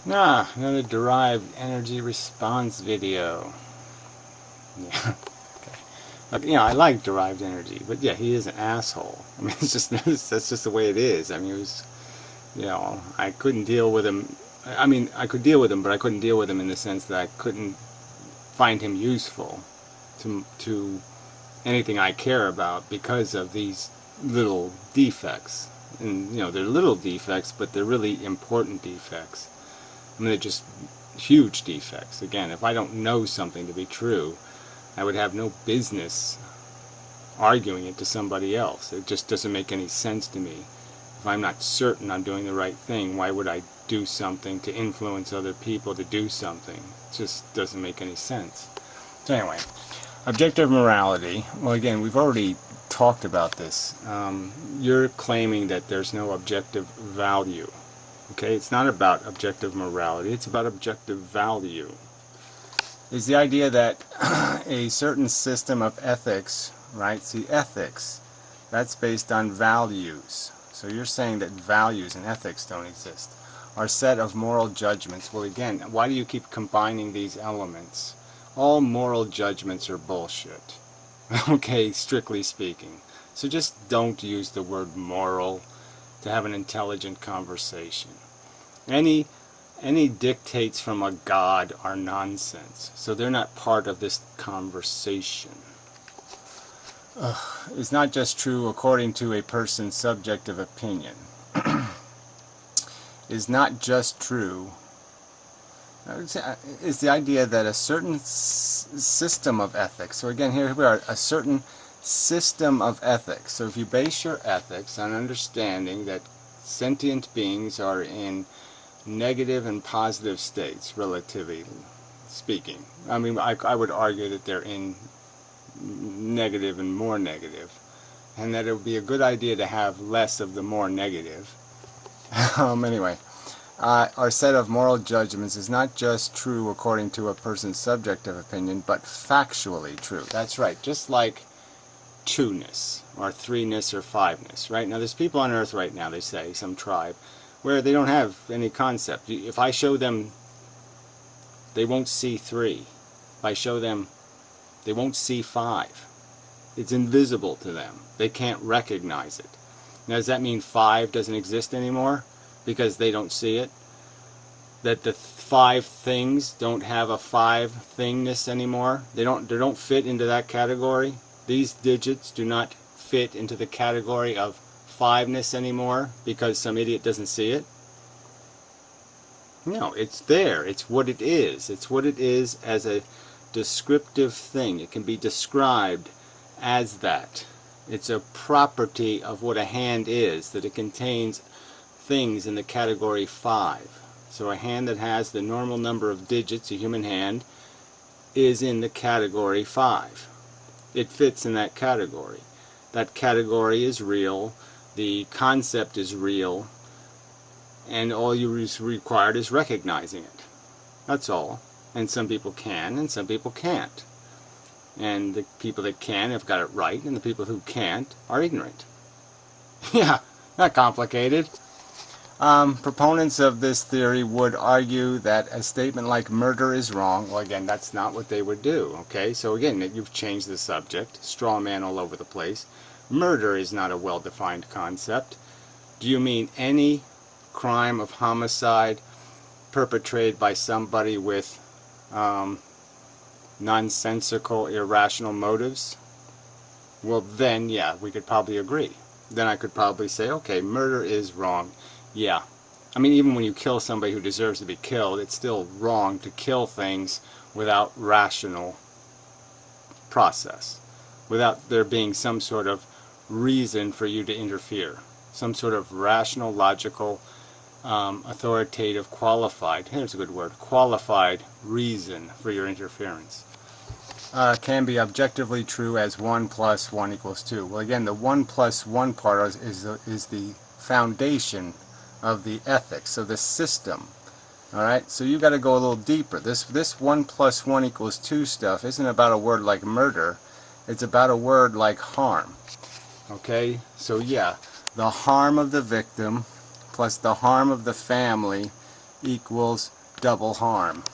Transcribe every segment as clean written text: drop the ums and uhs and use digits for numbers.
Another derived energy response video. Yeah. Okay. I like derived energy, but yeah, he is an asshole. I mean, that's just the way it is. I mean, I couldn't deal with him. I mean, I could deal with him, but I couldn't deal with him in the sense that I couldn't find him useful to anything I care about because of these little defects. And they're little defects, but they're really important defects. I mean, they're just huge defects. Again, if I don't know something to be true, I would have no business arguing it to somebody else. It just doesn't make any sense to me. If I'm not certain I'm doing the right thing, why would I do something to influence other people to do something? It just doesn't make any sense. So anyway, objective morality. Well, again, we've already talked about this. You're claiming that there's no objective value. Okay, it's not about objective morality, it's about objective value. It's the idea that a certain system of ethics, right? See, ethics, that's based on values. So you're saying that values and ethics don't exist. Our set of moral judgments. Well, again, why do you keep combining these elements? All moral judgments are bullshit. Okay, strictly speaking. So just don't use the word moral to have an intelligent conversation. Any dictates from a god are nonsense. So they're not part of this conversation. It's not just true according to a person's subjective opinion. It's not just true. It's the idea that a certain system of ethics. So again, here we are, a certain system of ethics. So if you base your ethics on understanding that sentient beings are in negative and positive states, relatively speaking. I mean, I would argue that they're in negative and more negative, and that it would be a good idea to have less of the more negative. Anyway, our set of moral judgments is not just true according to a person's subjective opinion, but factually true. That's right, just like two-ness, or three-ness, or five-ness, right? Now, there's people on Earth right now, they say, some tribe, where they don't have any concept. If I show them, they won't see three. If I show them, they won't see five. It's invisible to them. They can't recognize it. Now, does that mean five doesn't exist anymore because they don't see it? That the five things don't have a five thingness anymore? They don't fit into that category? These digits do not fit into the category of fiveness anymore because some idiot doesn't see it? No, it's there. It's what it is. It's what it is as a descriptive thing. It can be described as that. It's a property of what a hand is, that it contains things in the category 5. So a hand that has the normal number of digits, a human hand, is in the category 5. It fits in that category. That category is real. The concept is real. And all you required is recognizing it. That's all. And some people can, and some people can't. And the people that can have got it right, and the people who can't are ignorant. Yeah, not complicated. Proponents of this theory would argue that a statement like murder is wrong. Well, again, that's not what they would do, okay? So again, you've changed the subject. Straw man all over the place. Murder is not a well-defined concept. Do you mean any crime of homicide perpetrated by somebody with nonsensical, irrational motives? Well, then, yeah, we could probably agree. Then I could probably say, okay, murder is wrong. Yeah. I mean, even when you kill somebody who deserves to be killed, it's still wrong to kill things without rational process, without there being some sort of reason for you to interfere, some sort of rational, logical, authoritative, qualified, here's a good word, qualified reason for your interference. Can be objectively true as 1 + 1 = 2. Well, again, the 1 + 1 part is the foundation of the ethics, so the system. Alright, so you got to go a little deeper. This 1 + 1 = 2 stuff isn't about a word like murder, it's about a word like harm. Okay, so yeah, the harm of the victim plus the harm of the family equals double harm.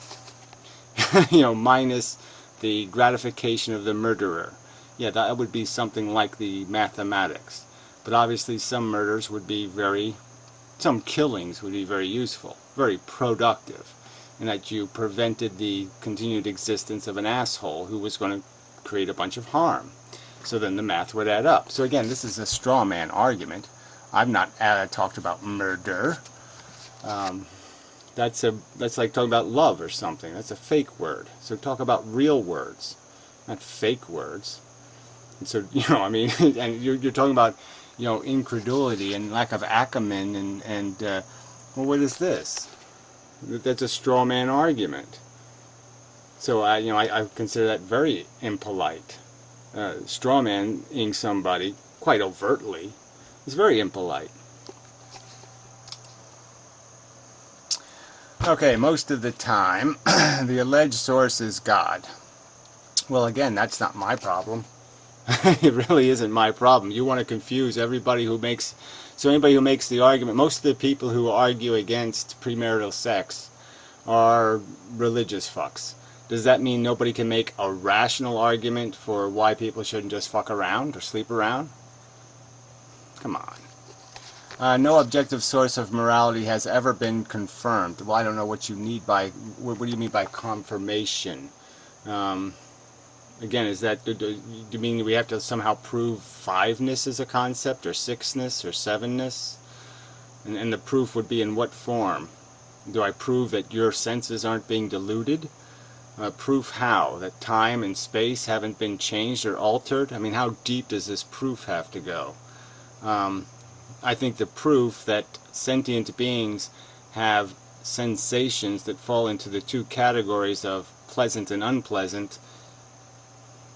Minus the gratification of the murderer. Yeah, that would be something like the mathematics. But obviously some murders would be some killings would be very useful, very productive, in that you prevented the continued existence of an asshole who was going to create a bunch of harm. So then the math would add up. So again, this is a straw man argument. I've not talked about murder. That's like talking about love or something. That's a fake word. So talk about real words, not fake words. And so and you're talking about incredulity and lack of acumen and well, what is this? That's a straw man argument. So I consider that very impolite. Straw manning somebody quite overtly is very impolite. Okay, most of the time the alleged source is God. Well, again, that's not my problem. It really isn't my problem. You want to confuse everybody who makes... So anybody who makes the argument, most of the people who argue against premarital sex are religious fucks. Does that mean nobody can make a rational argument for why people shouldn't just fuck around or sleep around? Come on. No objective source of morality has ever been confirmed. Well, I don't know what you need by... What do you mean by confirmation? Again, is that... Do you mean we have to somehow prove fiveness as a concept, or sixness, or sevenness? And the proof would be in what form? Do I prove that your senses aren't being deluded? Proof how? That time and space haven't been changed or altered? I mean, how deep does this proof have to go? I think the proof that sentient beings have sensations that fall into the two categories of pleasant and unpleasant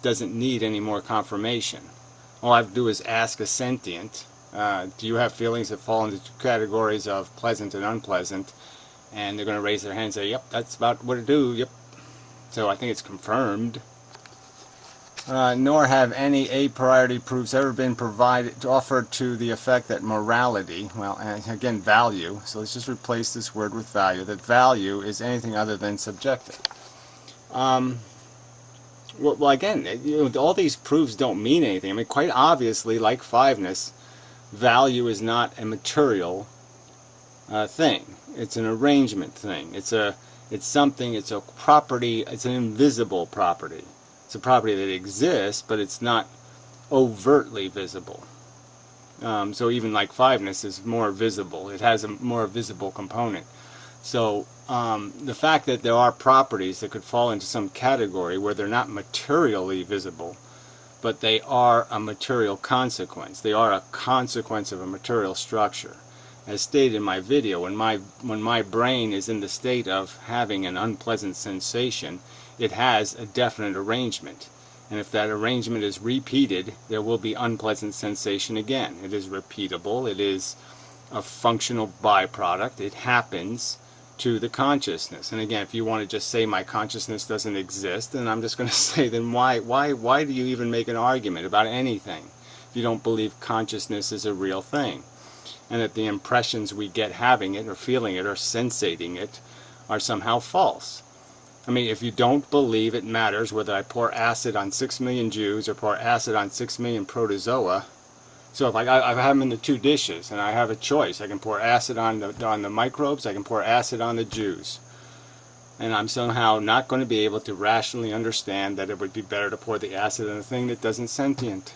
doesn't need any more confirmation. All I have to do is ask a sentient, do you have feelings that fall into two categories of pleasant and unpleasant? And they're going to raise their hand and say, yep, that's about what it do, yep. So I think it's confirmed. Nor have any a priori proofs ever been offered to the effect that morality, well, again, value, so let's just replace this word with value, that value is anything other than subjective. Well, again, all these proofs don't mean anything. I mean, quite obviously, like fiveness, value is not a material thing. It's an arrangement thing. It's something, it's a property, it's an invisible property. It's a property that exists, but it's not overtly visible. So even like fiveness is more visible. It has a more visible component. So the fact that there are properties that could fall into some category where they're not materially visible, but they are a material consequence. They are a consequence of a material structure. As stated in my video, when my brain is in the state of having an unpleasant sensation, it has a definite arrangement. And if that arrangement is repeated, there will be unpleasant sensation again. It is repeatable. It is a functional byproduct. It happens to the consciousness. And again, if you want to just say my consciousness doesn't exist, then I'm just going to say, then why do you even make an argument about anything if you don't believe consciousness is a real thing? And that the impressions we get having it or feeling it or sensating it are somehow false. I mean, if you don't believe it matters whether I pour acid on 6 million Jews or pour acid on 6 million protozoa, so if I have them in the two dishes and I have a choice, I can pour acid on the microbes, I can pour acid on the Jews. And I'm somehow not going to be able to rationally understand that it would be better to pour the acid on a thing that doesn't sentient.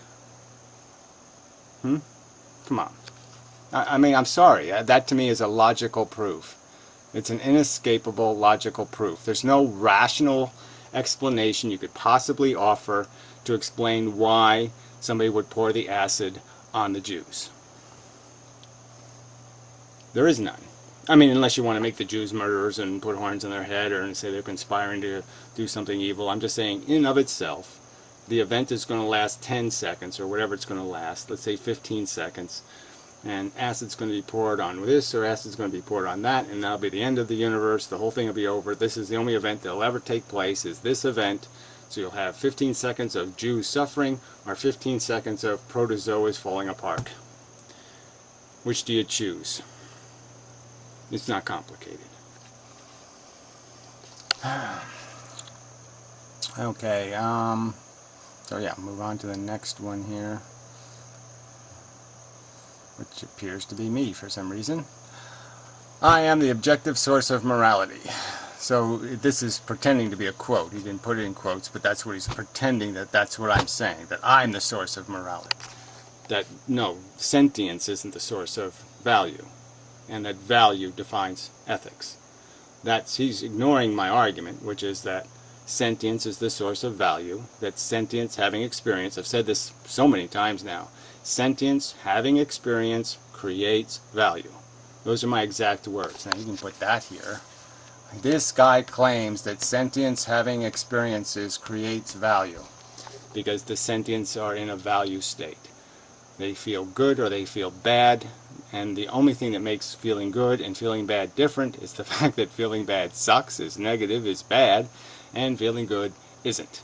Come on. I mean, I'm sorry. That to me is a logical proof. It's an inescapable logical proof. There's no rational explanation you could possibly offer to explain why somebody would pour the acid on the Jews. There is none. I mean, unless you want to make the Jews murderers and put horns on their head or say they're conspiring to do something evil. I'm just saying, in and of itself, the event is going to last 10 seconds or whatever it's going to last. Let's say 15 seconds. And acid's going to be poured on this, or acid's going to be poured on that, and that'll be the end of the universe. The whole thing will be over. This is the only event that will ever take place, is this event. So you'll have 15 seconds of Jews suffering, or 15 seconds of protozoas falling apart. Which do you choose? It's not complicated. Okay, so yeah, move on to the next one here, which appears to be me for some reason. I am the objective source of morality. So this is pretending to be a quote. He didn't put it in quotes, but that's what he's pretending, that that's what I'm saying, that I'm the source of morality. That, no, sentience isn't the source of value, and that value defines ethics. He's ignoring my argument, which is that sentience is the source of value, that sentience, having experience, I've said this so many times now, sentience, having experience, creates value. Those are my exact words. Now you can put that here. This guy claims that sentience, having experiences, creates value, because the sentients are in a value state. They feel good or they feel bad, and the only thing that makes feeling good and feeling bad different is the fact that feeling bad sucks, is negative, is bad, and feeling good isn't.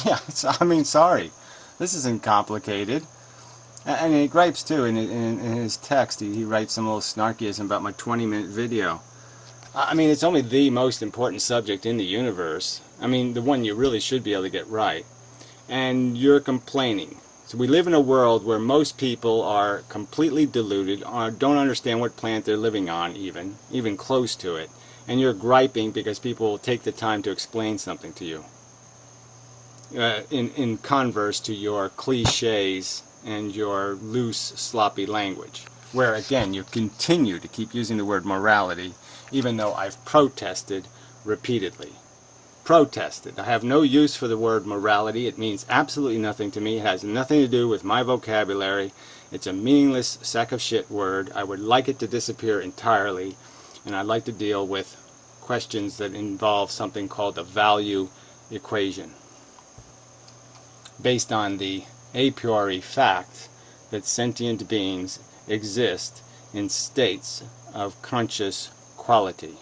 Yeah, I mean, sorry. This isn't complicated. And he gripes too in his text. He writes some little snarkyism about my 20-minute video. I mean, it's only the most important subject in the universe. I mean, the one you really should be able to get right. And you're complaining. So we live in a world where most people are completely deluded, or don't understand what planet they're living on even close to it. And you're griping because people will take the time to explain something to you. In converse to your cliches and your loose, sloppy language, where again you continue to keep using the word morality, even though I've protested repeatedly. Protested. I have no use for the word morality. It means absolutely nothing to me. It has nothing to do with my vocabulary. It's a meaningless sack of shit word. I would like it to disappear entirely, and I'd like to deal with questions that involve something called the value equation, based on the a priori fact that sentient beings exist in states of conscious quality.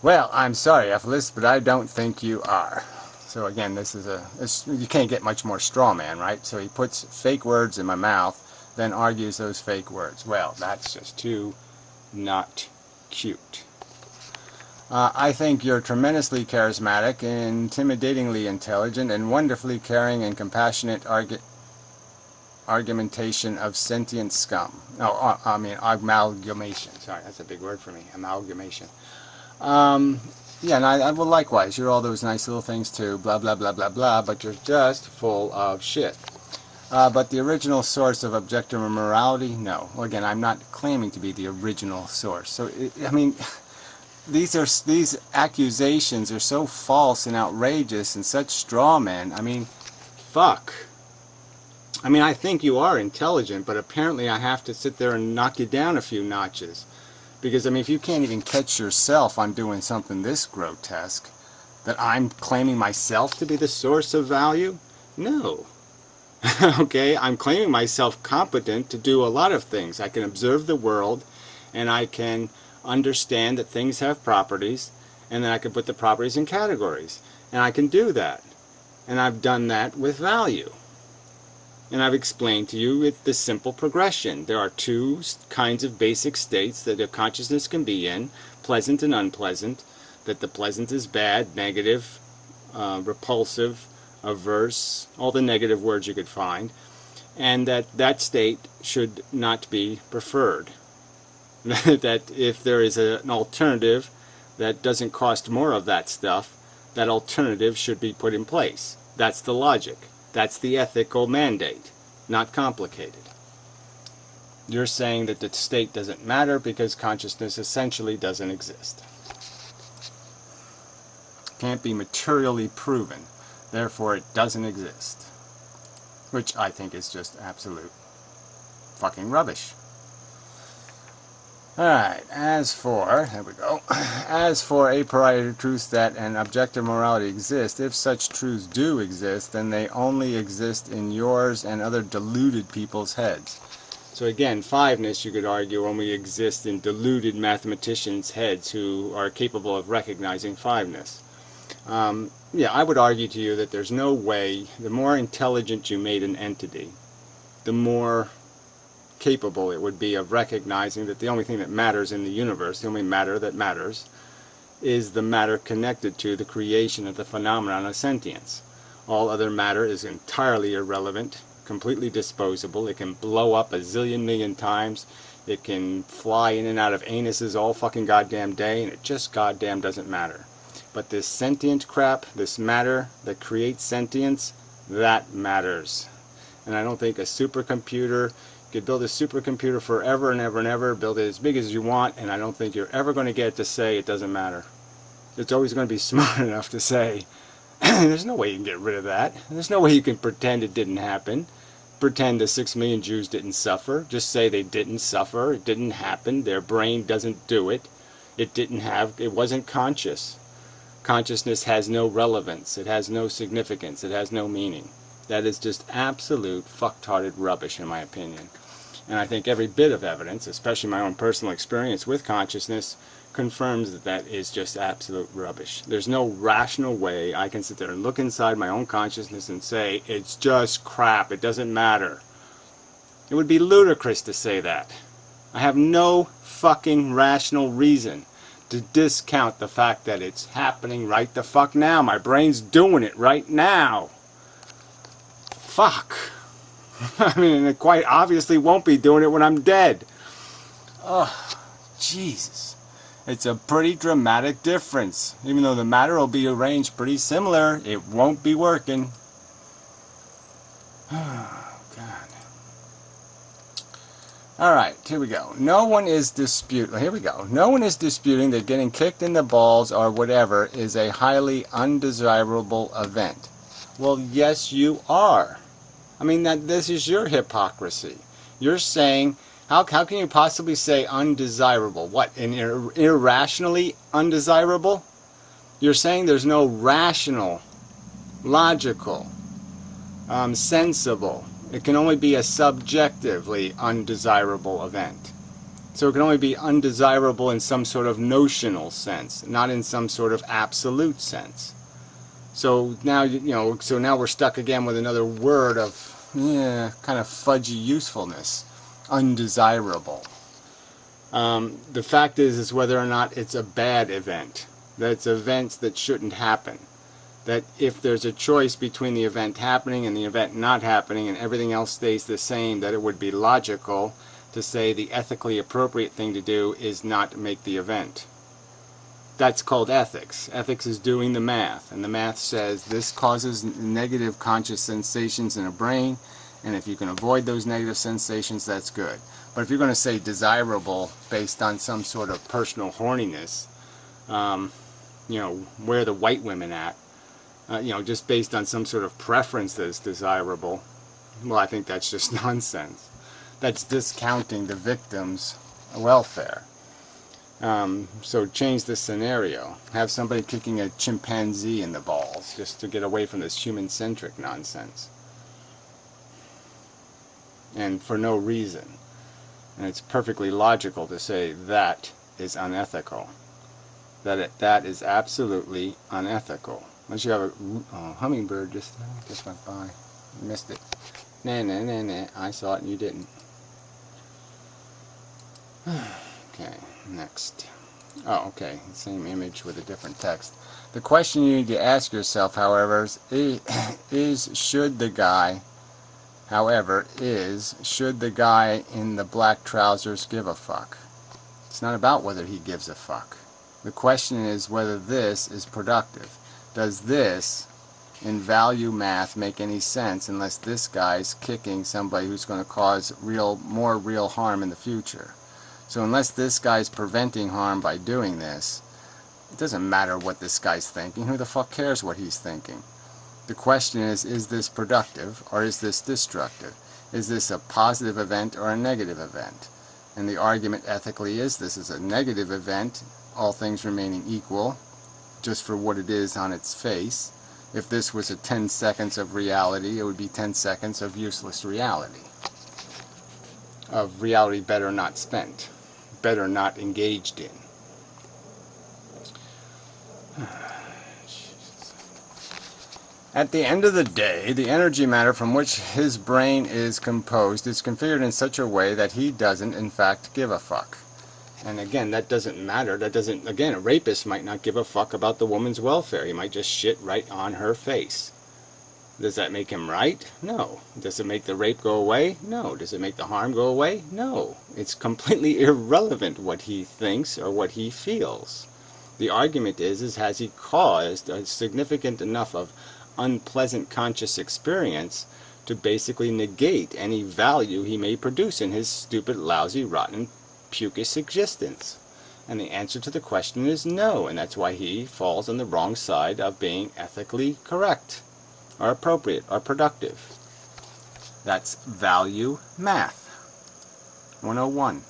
Well, I'm sorry, efilist, but I don't think you are. So again, you can't get much more straw man, right? So he puts fake words in my mouth, then argues those fake words. Well, that's just too not cute. I think you're tremendously charismatic, intimidatingly intelligent, and wonderfully caring and compassionate argumentation of sentient scum. No, I mean amalgamation. Sorry, that's a big word for me. Amalgamation. Yeah, and I will likewise. You're all those nice little things too, blah, blah, blah, blah, blah, but you're just full of shit. But the original source of objective morality, no. Well, again, I'm not claiming to be the original source. So, I mean, these accusations are so false and outrageous and such straw men. I mean, fuck. I mean, I think you are intelligent, but apparently I have to sit there and knock you down a few notches. Because, I mean, if you can't even catch yourself on doing something this grotesque, that I'm claiming myself to be the source of value? No. Okay, I'm claiming myself competent to do a lot of things. I can observe the world, and I can understand that things have properties, and then I can put the properties in categories. And I can do that. And I've done that with value. And I've explained to you the simple progression. There are two kinds of basic states that a consciousness can be in, pleasant and unpleasant, that the pleasant is bad, negative, repulsive, averse, all the negative words you could find, and that state should not be preferred. That if there is an alternative that doesn't cost more of that stuff, that alternative should be put in place. That's the logic. That's the ethical mandate. Not complicated. You're saying that the state doesn't matter because consciousness essentially doesn't exist. Can't be materially proven. Therefore, it doesn't exist. Which I think is just absolute fucking rubbish. Alright, there we go. As for a priori truths that an objective morality exists, if such truths do exist, then they only exist in yours and other deluded people's heads. So again, fiveness, you could argue, only exists in deluded mathematicians' heads who are capable of recognizing fiveness. Yeah, I would argue to you that there's no way, the more intelligent you made an entity, the more capable it would be of recognizing that the only thing that matters in the universe, the only matter that matters, is the matter connected to the creation of the phenomenon of sentience. All other matter is entirely irrelevant, completely disposable. It can blow up a zillion million times. It can fly in and out of anuses all fucking goddamn day, and it just goddamn doesn't matter. But this sentient crap, this matter that creates sentience, that matters. And I don't think a supercomputer, you could build a supercomputer forever and ever and ever, build it as big as you want, and I don't think you're ever going to get it to say it doesn't matter. It's always going to be smart enough to say, there's no way you can get rid of that. There's no way you can pretend it didn't happen. Pretend the 6 million Jews didn't suffer. Just say they didn't suffer. It didn't happen. Their brain doesn't do it. It wasn't conscious. Consciousness has no relevance. It has no significance. It has no meaning. That is just absolute fucktarded rubbish, in my opinion. And I think every bit of evidence, especially my own personal experience with consciousness, confirms that that is just absolute rubbish. There's no rational way I can sit there and look inside my own consciousness and say, it's just crap, it doesn't matter. It would be ludicrous to say that. I have no fucking rational reason to discount the fact that it's happening right the fuck now. My brain's doing it right now. Fuck. I mean, it quite obviously won't be doing it when I'm dead. Oh, Jesus. It's a pretty dramatic difference. Even though the matter will be arranged pretty similar, it won't be working. Oh, God. Alright, here we go. No one is disputing that getting kicked in the balls or whatever is a highly undesirable event. Well, yes, you are. I mean, this is your hypocrisy. You're saying, how can you possibly say undesirable? What, irrationally undesirable? You're saying there's no rational, logical, sensible. It can only be a subjectively undesirable event. So it can only be undesirable in some sort of notional sense, not in some sort of absolute sense. So now, so now we're stuck again with another word of, kind of fudgy usefulness. Undesirable. The fact is whether or not it's a bad event. That it's events that shouldn't happen. That if there's a choice between the event happening and the event not happening and everything else stays the same, that it would be logical to say the ethically appropriate thing to do is not make the event. That's called ethics. Ethics is doing the math, and the math says this causes negative conscious sensations in a brain, and if you can avoid those negative sensations, that's good. But if you're going to say desirable based on some sort of personal horniness, where are the white women at? Just based on some sort of preference that is desirable, well, I think that's just nonsense. That's discounting the victim's welfare. So change the scenario. Have somebody kicking a chimpanzee in the balls just to get away from this human-centric nonsense. And for no reason. And it's perfectly logical to say that is unethical. That is absolutely unethical. Unless you have a hummingbird just went by. You missed it. Nah. I saw it and you didn't. Okay, next. Oh, okay. Same image with a different text. The question you need to ask yourself, however, is should the guy in the black trousers give a fuck? It's not about whether he gives a fuck. The question is whether this is productive. Does this, in value math, make any sense unless this guy's kicking somebody who's going to cause more real harm in the future? So unless this guy's preventing harm by doing this, it doesn't matter what this guy's thinking. Who the fuck cares what he's thinking? The question is this productive or is this destructive? Is this a positive event or a negative event? And the argument ethically is this is a negative event, all things remaining equal, just for what it is on its face. If this was a 10 seconds of reality, it would be 10 seconds of useless reality. Of reality better not spent, better not engaged in. At the end of the day, the energy matter from which his brain is composed is configured in such a way that he doesn't, in fact, give a fuck. And again, that doesn't matter. That doesn't, again, a rapist might not give a fuck about the woman's welfare. He might just shit right on her face. Does that make him right? No. Does it make the rape go away? No. Does it make the harm go away? No. It's completely irrelevant what he thinks or what he feels. The argument is has he caused a significant enough of unpleasant conscious experience to basically negate any value he may produce in his stupid, lousy, rotten, pukish existence? And the answer to the question is no, and that's why he falls on the wrong side of being ethically correct, or appropriate, or productive. That's value math. 101.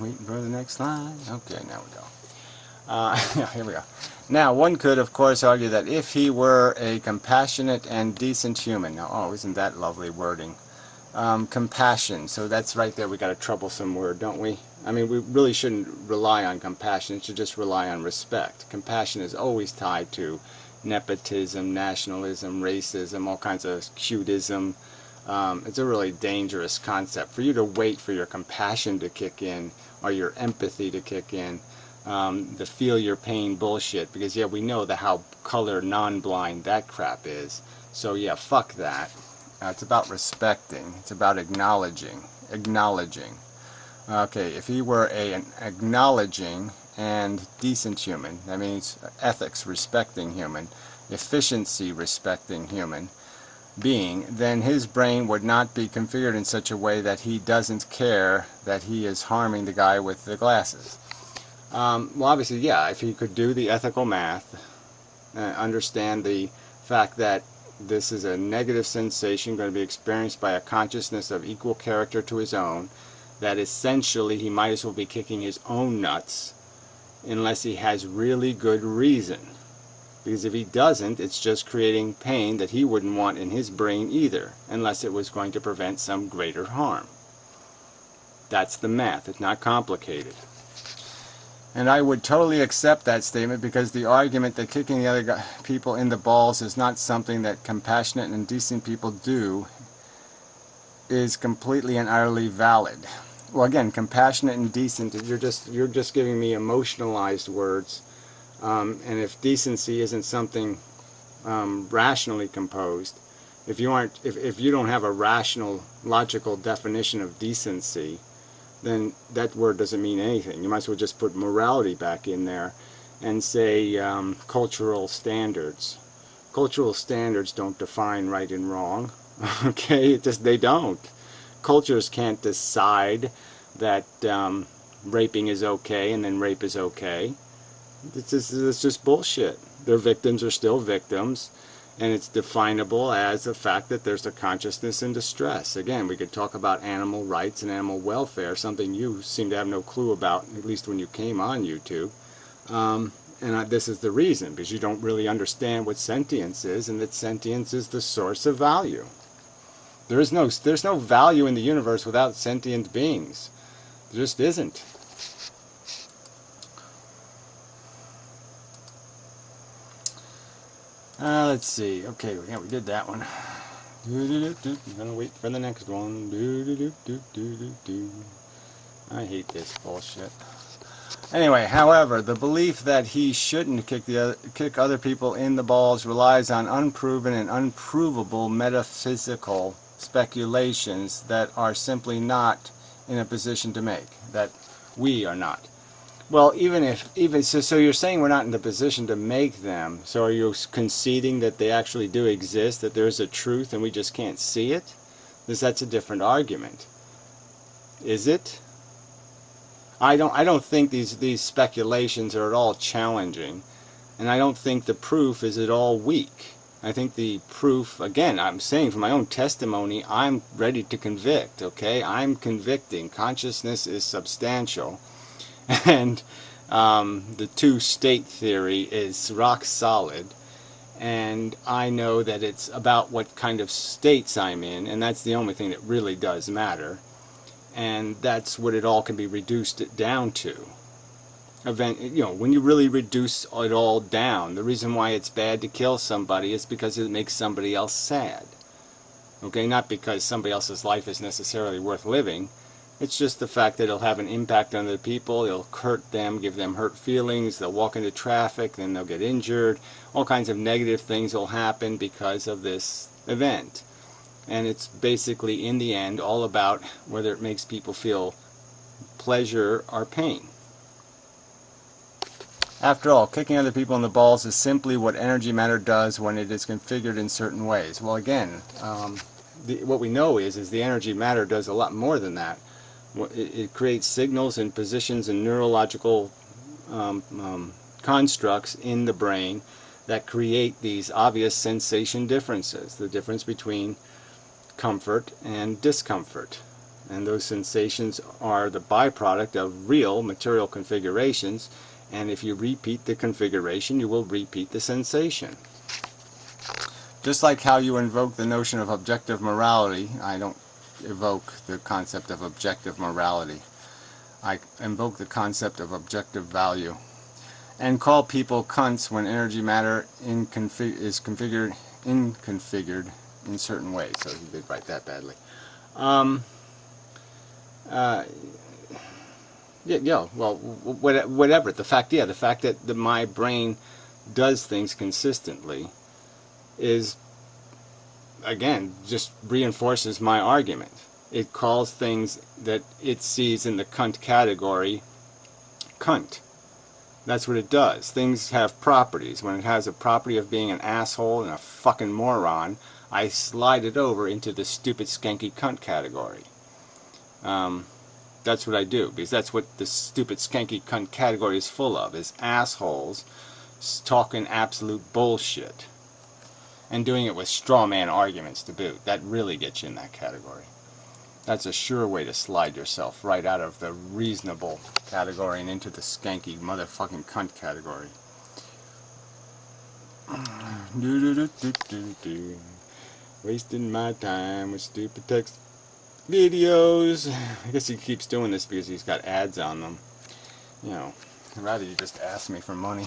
Waiting for the next slide. Okay, now we go. Here we go. Now, one could, of course, argue that if he were a compassionate and decent human. Now, oh, isn't that lovely wording? Compassion. So that's right there. We got a troublesome word, don't we? I mean, we really shouldn't rely on compassion. It should just rely on respect. Compassion is always tied to nepotism, nationalism, racism, all kinds of cutism. It's a really dangerous concept. For you to wait for your compassion to kick in, or your empathy to kick in, the feel your pain bullshit, because yeah, we know how color non-blind that crap is. So yeah, fuck that. It's about respecting. It's about acknowledging. Okay, if he were an acknowledging and decent human, that means ethics respecting human, efficiency respecting human being, then his brain would not be configured in such a way that he doesn't care that he is harming the guy with the glasses. Well, obviously, yeah, if he could do the ethical math, understand the fact that this is a negative sensation going to be experienced by a consciousness of equal character to his own, that essentially he might as well be kicking his own nuts unless he has really good reason. Because if he doesn't, it's just creating pain that he wouldn't want in his brain either, unless it was going to prevent some greater harm. That's the math. It's not complicated. And I would totally accept that statement, because the argument that kicking the other people in the balls is not something that compassionate and decent people do is completely and utterly valid. Well, again, compassionate and decent, you're just giving me emotionalized words. And if decency isn't something rationally composed, if you don't have a rational, logical definition of decency, then that word doesn't mean anything. You might as well just put morality back in there and say cultural standards. Cultural standards don't define right and wrong. Okay, they don't. Cultures can't decide that raping is okay and then rape is okay. It's just bullshit. Their victims are still victims, and it's definable as the fact that there's a consciousness in distress. Again, we could talk about animal rights and animal welfare, something you seem to have no clue about, at least when you came on YouTube. This is the reason, because you don't really understand what sentience is, and that sentience is the source of value. There's no value in the universe without sentient beings. There just isn't. Let's see. Okay, yeah, we did that one. I'm gonna wait for the next one. I hate this bullshit. Anyway, however, the belief that he shouldn't kick other people in the balls relies on unproven and unprovable metaphysical speculations that are simply not in a position to make. That we are not. Well, so you're saying we're not in the position to make them. So are you conceding that they actually do exist, that there's a truth and we just can't see it? Because that's a different argument. Is it? I don't think these speculations are at all challenging, and I don't think the proof is at all weak. I think the proof, again, I'm saying from my own testimony, I'm ready to convict, okay? I'm convicting. Consciousness is substantial. And the two-state theory is rock solid, and I know that it's about what kind of states I'm in, and that's the only thing that really does matter, and that's what it all can be reduced down to. event, you know, when you really reduce it all down, the reason why it's bad to kill somebody is because it makes somebody else sad. Okay, not because somebody else's life is necessarily worth living. It's just the fact that it'll have an impact on other people. It'll hurt them, give them hurt feelings. They'll walk into traffic, then they'll get injured. All kinds of negative things will happen because of this event. And it's basically, in the end, all about whether it makes people feel pleasure or pain. After all, kicking other people in the balls is simply what energy matter does when it is configured in certain ways. Well, again, what we know is the energy matter does a lot more than that. It creates signals and positions and neurological constructs in the brain that create these obvious sensation differences, the difference between comfort and discomfort. And those sensations are the byproduct of real material configurations, and if you repeat the configuration, you will repeat the sensation. Just like how you invoke the notion of objective morality, I don't evoke the concept of objective morality. I invoke the concept of objective value. And call people cunts when energy matter is configured in certain ways. So he did write that badly. Yeah, well, whatever. The fact that my brain does things consistently is, again, just reinforces my argument. It calls things that it sees in the cunt category cunt. That's what it does. Things have properties. When it has a property of being an asshole and a fucking moron, I slide it over into the stupid skanky cunt category. That's what I do, because that's what the stupid skanky cunt category is full of, is assholes talking absolute bullshit. And doing it with straw man arguments to boot. That really gets you in that category. That's a sure way to slide yourself right out of the reasonable category and into the skanky motherfucking cunt category. Wasting my time with stupid text videos. I guess he keeps doing this because he's got ads on them. You know, I'd rather you just ask me for money.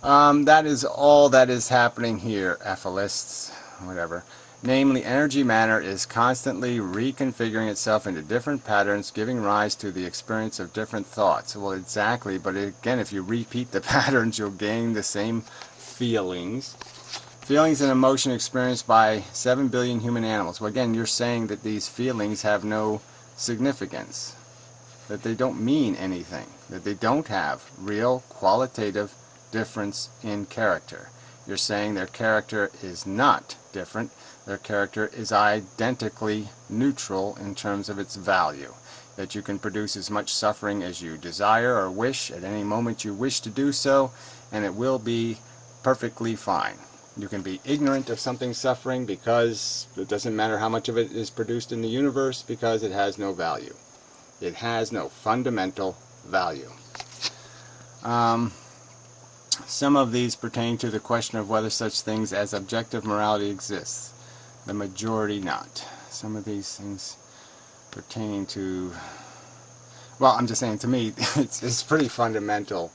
That is all that is happening here, efilists, whatever. Namely, energy matter is constantly reconfiguring itself into different patterns, giving rise to the experience of different thoughts. Well, exactly, but again, if you repeat the patterns, you'll gain the same feelings. Feelings and emotion experienced by 7 billion human animals. Well, again, you're saying that these feelings have no significance, that they don't mean anything, that they don't have real qualitative difference in character. You're saying their character is not different. Their character is identically neutral in terms of its value. That you can produce as much suffering as you desire or wish at any moment you wish to do so, and it will be perfectly fine. You can be ignorant of something suffering because it doesn't matter how much of it is produced in the universe, because it has no value. It has no fundamental value. Some of these pertain to the question of whether such things as objective morality exists. The majority not. Some of these things pertaining to, well, I'm just saying, to me, it's pretty fundamental,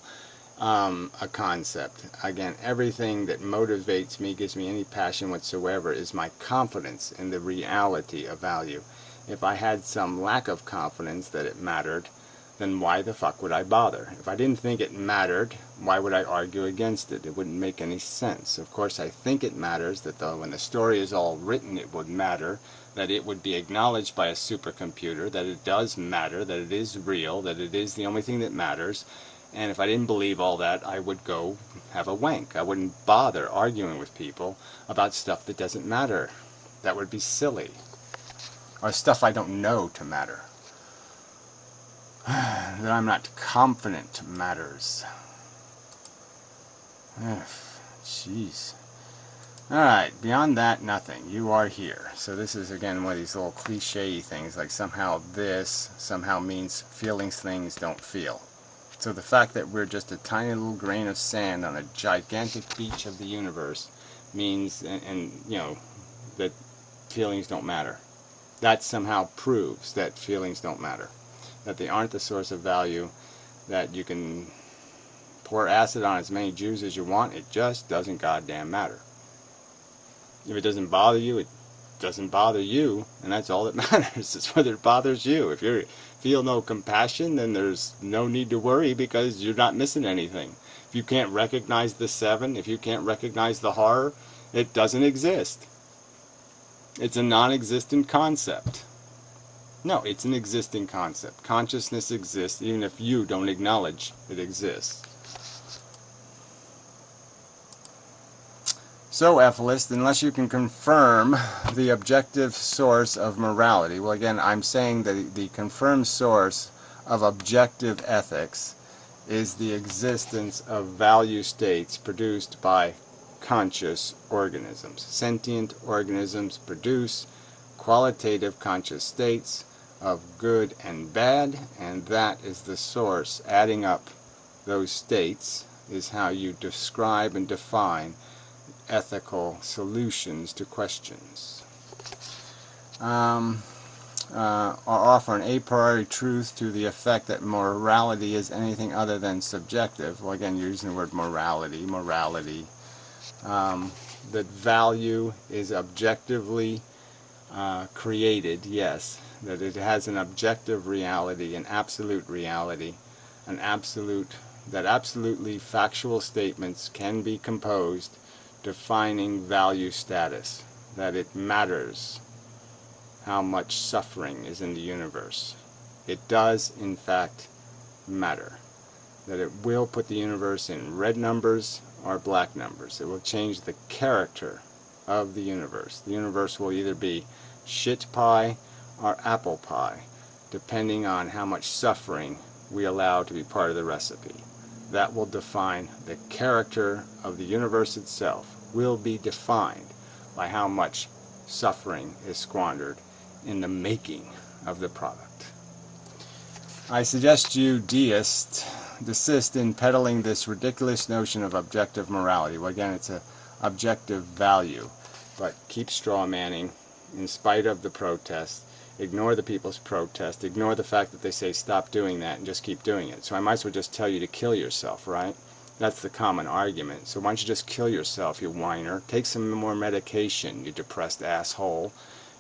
a concept. Again, everything that motivates me, gives me any passion whatsoever, is my confidence in the reality of value. If I had some lack of confidence that it mattered, then why the fuck would I bother? If I didn't think it mattered, why would I argue against it? It wouldn't make any sense. Of course, I think it matters, that when the story is all written, it would matter, that it would be acknowledged by a supercomputer, that it does matter, that it is real, that it is the only thing that matters. And if I didn't believe all that, I would go have a wank. I wouldn't bother arguing with people about stuff that doesn't matter. That would be silly. Or stuff I don't know to matter. That I'm not confident matters. Jeez. Alright, beyond that, nothing. You are here. So this is, again, one of these little cliche things, like somehow this somehow means feelings things don't feel. So the fact that we're just a tiny little grain of sand on a gigantic beach of the universe means, and you know, that feelings don't matter. That somehow proves that feelings don't matter. That they aren't the source of value, that you can pour acid on as many Jews as you want. It just doesn't goddamn matter. If it doesn't bother you, it doesn't bother you, and that's all that matters. It's whether it bothers you. If you feel no compassion, then there's no need to worry because you're not missing anything. If you can't recognize the seven, if you can't recognize the horror, it doesn't exist. It's a non-existent concept. No, it's an existing concept. Consciousness exists even if you don't acknowledge it exists. So, efilist, unless you can confirm the objective source of morality, well, again, I'm saying that the confirmed source of objective ethics is the existence of value states produced by conscious organisms. Sentient organisms produce qualitative conscious states of good and bad, and that is the source. Adding up those states is how you describe and define ethical solutions to questions. Or offer an a priori truth to the effect that morality is anything other than subjective. Well, again, you're using the word morality. That value is objectively created, yes. That it has an objective reality, an absolute reality, that absolutely factual statements can be composed defining value status, that it matters how much suffering is in the universe. It does, in fact, matter. That it will put the universe in red numbers or black numbers. It will change the character of the universe. The universe will either be shit pie or apple pie, depending on how much suffering we allow to be part of the recipe. That will define the character of the universe itself, will be defined by how much suffering is squandered in the making of the product. I suggest you deists desist in peddling this ridiculous notion of objective morality. Well, again, it's an objective value, but keep straw manning in spite of the protest. Ignore the people's protest. Ignore the fact that they say stop doing that and just keep doing it. So I might as well just tell you to kill yourself, right? That's the common argument. So why don't you just kill yourself, you whiner? Take some more medication, you depressed asshole.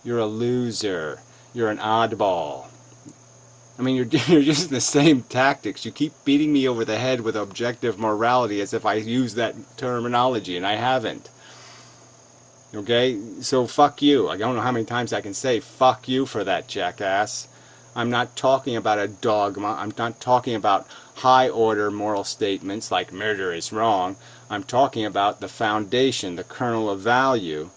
You're a loser. You're an oddball. I mean, you're using the same tactics. You keep beating me over the head with objective morality as if I use that terminology, and I haven't. Okay? So fuck you. I don't know how many times I can say fuck you for that, jackass. I'm not talking about a dogma. I'm not talking about high-order moral statements like murder is wrong. I'm talking about the foundation, the kernel of value.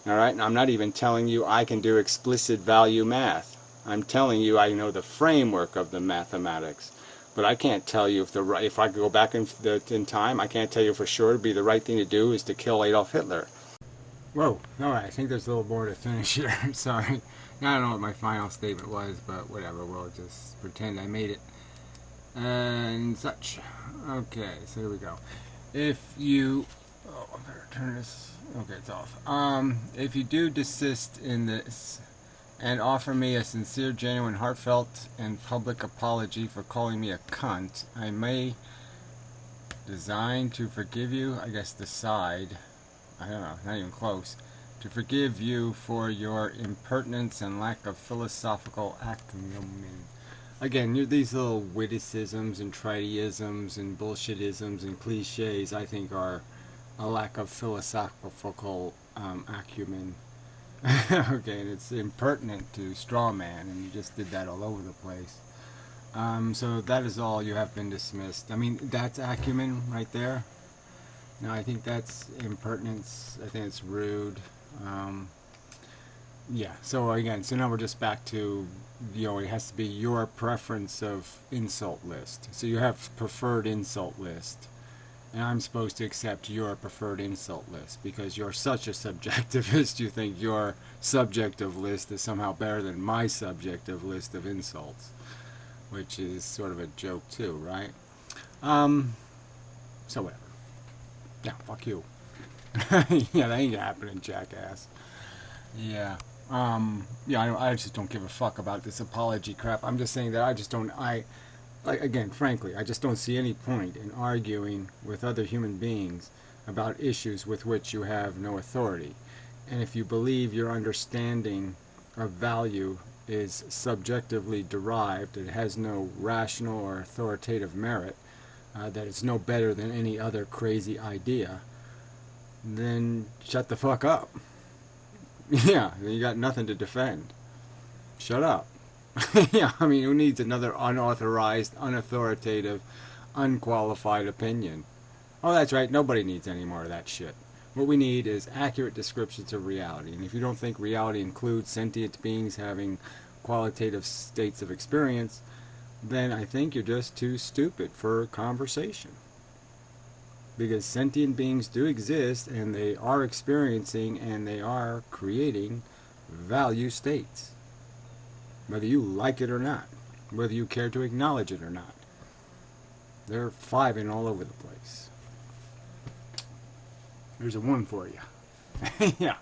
All right? And I'm not even telling you I can do explicit value math. I'm telling you I know the framework of the mathematics. But I can't tell you if I go back in time, I can't tell you for sure it'd be the right thing to do is to kill Adolf Hitler. Whoa, alright, I think there's a little more to finish here. Sorry. I don't know what my final statement was, but whatever, we'll just pretend I made it. And such. Okay, so here we go. If you... Oh, I better turn this... Okay, it's off. If you do desist in this and offer me a sincere, genuine, heartfelt, and public apology for calling me a cunt, I may design to forgive you, I guess decide... I don't know, not even close, to forgive you for your impertinence and lack of philosophical acumen. Again, these little witticisms and trideisms and bullshitisms and cliches, I think, are a lack of philosophical acumen. Okay, and it's impertinent to straw man, and you just did that all over the place. So that is all. You have been dismissed. I mean, that's acumen right there. No, I think that's impertinence. I think it's rude. Yeah, so again, so now we're just back to, you know, it has to be your preference of insult list. So you have preferred insult list. And I'm supposed to accept your preferred insult list because you're such a subjectivist, you think your subjective list is somehow better than my subjective list of insults. Which is sort of a joke too, right? So whatever. Yeah, fuck you. Yeah, that ain't happening, jackass. Yeah. Yeah, I just don't give a fuck about this apology crap. I'm just saying that I just don't, like, again, frankly, I just don't see any point in arguing with other human beings about issues with which you have no authority. And if you believe your understanding of value is subjectively derived, it has no rational or authoritative merit, that it's no better than any other crazy idea, then shut the fuck up. Yeah, you got nothing to defend. Shut up. Yeah, I mean, who needs another unauthorized, unauthoritative, unqualified opinion? Oh, that's right, nobody needs any more of that shit. What we need is accurate descriptions of reality. And if you don't think reality includes sentient beings having qualitative states of experience, then I think you're just too stupid for conversation. Because sentient beings do exist, and they are experiencing, and they are creating value states. Whether you like it or not, whether you care to acknowledge it or not. They're fiving all over the place. There's a one for you. Yeah.